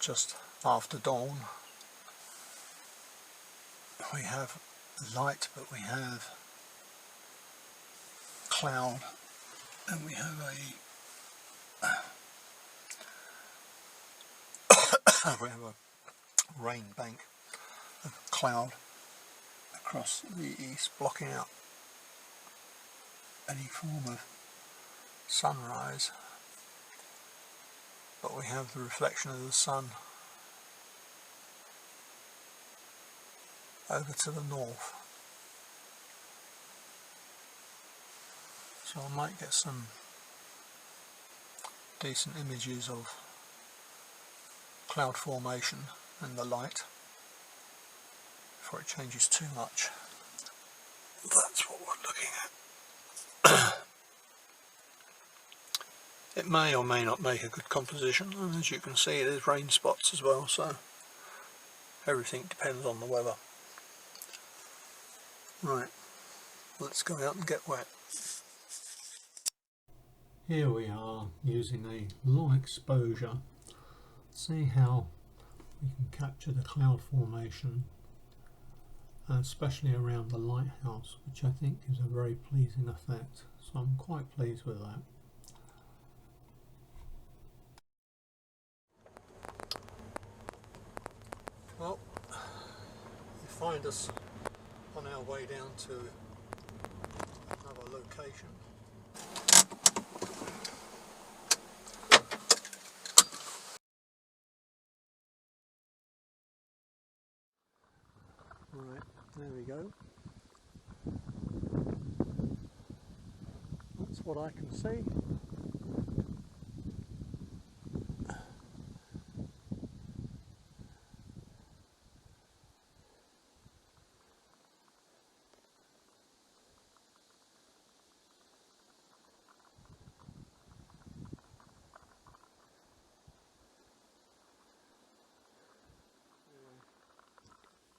just after dawn. We have light, but we have cloud, and we have a rain bank of cloud across the east, blocking out any form of sunrise, but we have the reflection of the sun over to the north, so I might get some decent images of cloud formation and the light before it changes too much. That's what we're looking at. It may or may not make a good composition, and as you can see there's rain spots as well, so everything depends on the weather. Right, let's go out and get wet. Here we are using a long exposure. See how we can capture the cloud formation, especially around the lighthouse, which I think gives a very pleasing effect, so I'm quite pleased with that. Well, you find us on our way down to another location. Right, there we go. That's what I can see.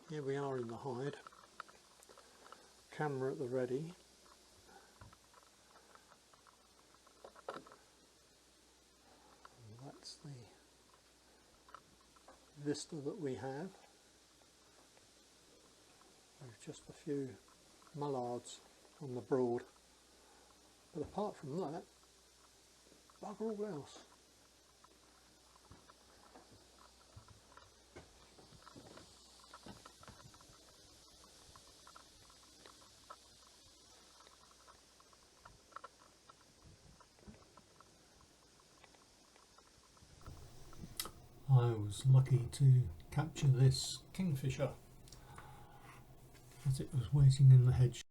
Here we are in the hide, camera at the ready. And that's the vista that we have. There's just a few mallards on the broad, but apart from that, bugger all else. I was lucky to capture this kingfisher as it was waiting in the hedge.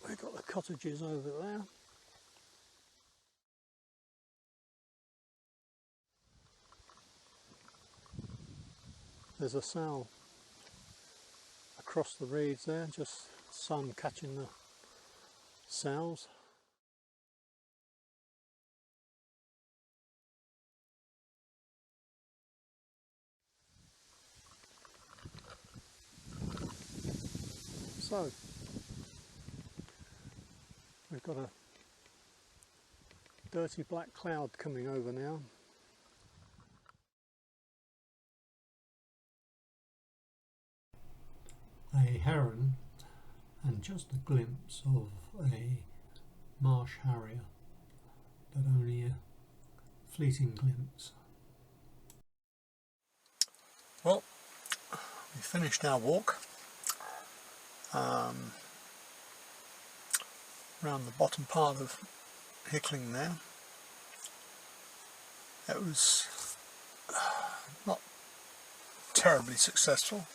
We've got the cottages over there. There's a sow across the reeds there, just sun catching the sows. So, we've got a dirty black cloud coming over now. A heron and just a glimpse of a marsh harrier, but only a fleeting glimpse. Well, we finished our walk around the bottom part of Hickling there. It was not terribly successful.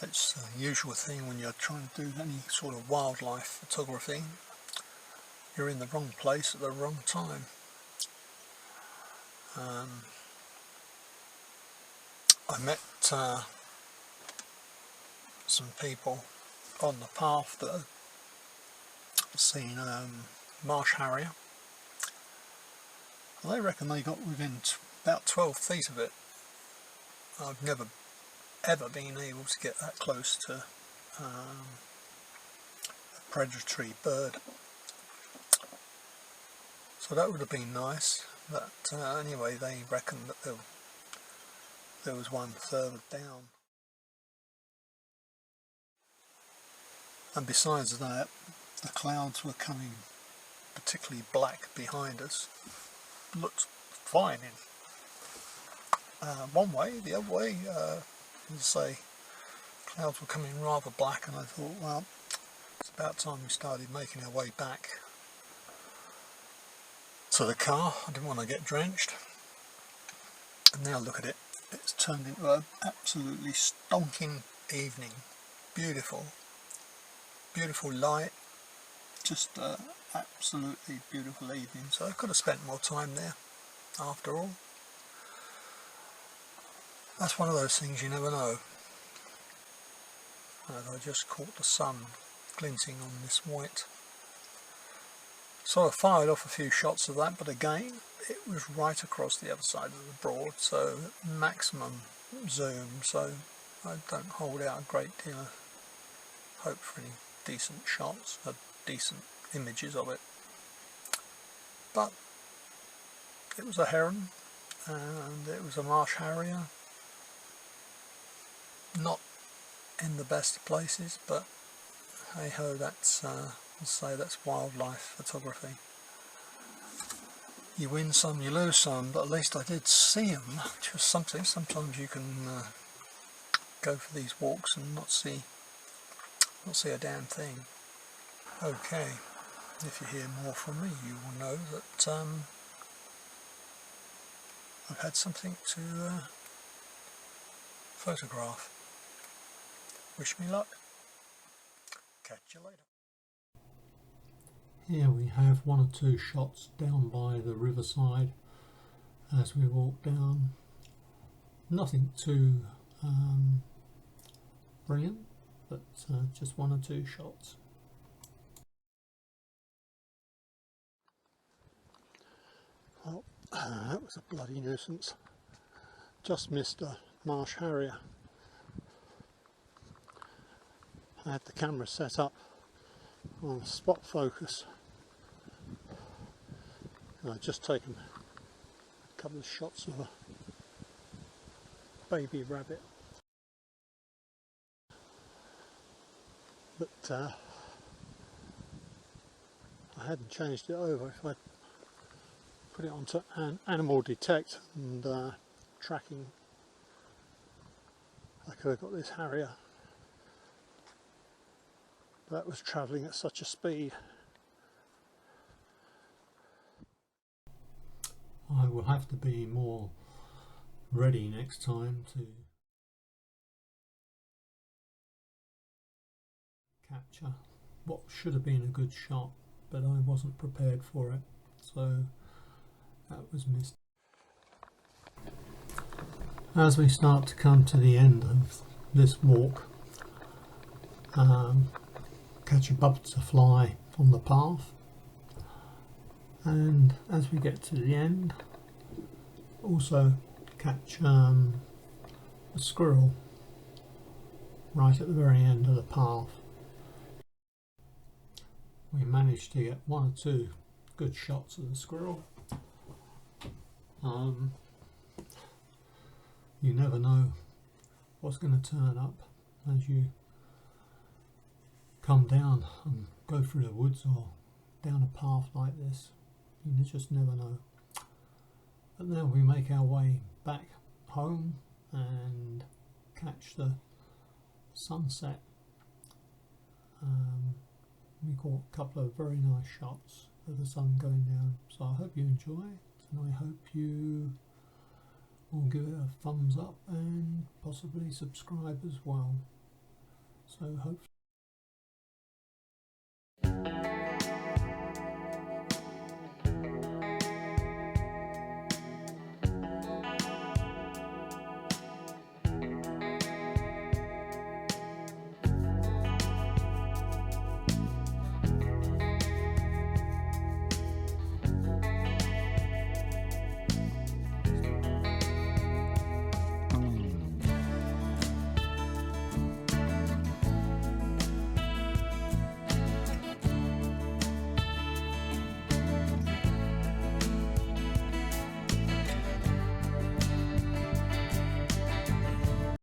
It's the usual thing when you're trying to do any sort of wildlife photography. You're in the wrong place at the wrong time. I met some people on the path that had seen marsh harrier, and they reckon they got within about 12 feet of it. I've never ever been able to get that close to a predatory bird, so that would have been nice. But anyway, they reckoned that there was one further down. And besides that, the clouds were coming particularly black behind us. Looked fine in one way, the other way, as I say, clouds were coming rather black, and I thought, well, it's about time we started making our way back to the car. I didn't want to get drenched. And now look at it, it's turned into an absolutely stonking evening. Beautiful, beautiful light, just absolutely beautiful evening. So I could have spent more time there after all. That's one of those things you never know. And I just caught the sun glinting on this white. So I fired off a few shots of that, but again it was right across the other side of the Broad, so maximum zoom, so I don't hold out a great deal of hope for any decent shots, or decent images of it. But it was a heron, and it was a marsh harrier. Not in the best places, but hey ho, that's I'll say that's wildlife photography. You win some, you lose some, but at least I did see them, which was something. Sometimes you can go for these walks and not see a damn thing. Okay, if you hear more from me, you will know that I've had something to photograph. Wish me luck. Catch you later. Here we have one or two shots down by the riverside as we walk down. Nothing too brilliant, but just one or two shots. Well, that was a bloody nuisance. Just missed a marsh harrier. I had the camera set up on spot focus, and I'd just taken a couple of shots of a baby rabbit, but I hadn't changed it over. If I put it onto an animal detect and tracking, I could have got this harrier. That was travelling at such a speed. I will have to be more ready next time to capture what should have been a good shot, but I wasn't prepared for it, so that was missed. As we start to come to the end of this walk, catch a butterfly on the path, and as we get to the end, also catch a squirrel right at the very end of the path. We managed to get one or two good shots of the squirrel. You never know what's going to turn up as you come down and go through the woods or down a path like this. You just never know. But now we make our way back home and catch the sunset. We caught a couple of very nice shots of the sun going down, so I hope you enjoy it, and I hope you will give it a thumbs up and possibly subscribe as well. So hopefully